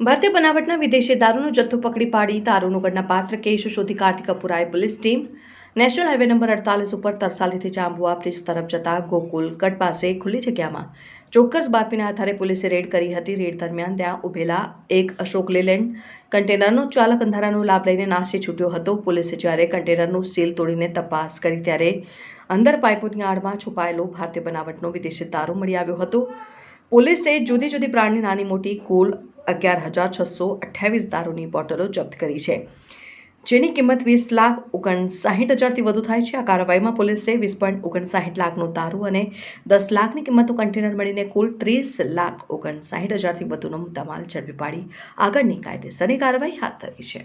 ભારતીય બનાવટના વિદેશી દારૂનો જથ્થો પકડી પાડી દારૂનો ગણનાપાત્ર કેસ શોધી કાર્તિક કપૂરાએ police team national highway number 48 ઉપર તરસાલીથી જાંબુઆ બ્રિજ તરફ જતા ગોકુલ ગઢ પાસે ખુલ્લી જગ્યામાં ચોક્કસ બાતમીના આધારે પોલીસે રેડ કરી હતી. રેડ દરમિયાન ત્યાં ઉભેલા એક અશોક લેલેન્ડ કન્ટેનરનો ચાલક અંધારાનો લાભ લઈને નાસી છૂટ્યો હતો. પોલીસે જ્યારે કન્ટેનરનું સીલ તોડીને તપાસ કરી ત્યારે અંદર પાઇપોની આડમાં છુપાયેલો ભારતીય બનાવટનો વિદેશી દારૂ મળી આવ્યો હતો. પોલીસે જુદી જુદી બ્રાન્ડની નાની મોટી કુલ 11,628 દારૂની બોટલો જપ્ત કરી છે, જેની કિંમત 20,59,000થી વધુ થાય છે. આ કાર્યવાહીમાં પોલીસે 20,59 લાખનો દારૂ અને 10 લાખની કિંમતનું કન્ટેનર મળીને કુલ 30,59,000થી વધુનો મુદ્દામાલ ઝડપી પાડી આગળની કાયદેસરની કાર્યવાહી હાથ ધરી છે.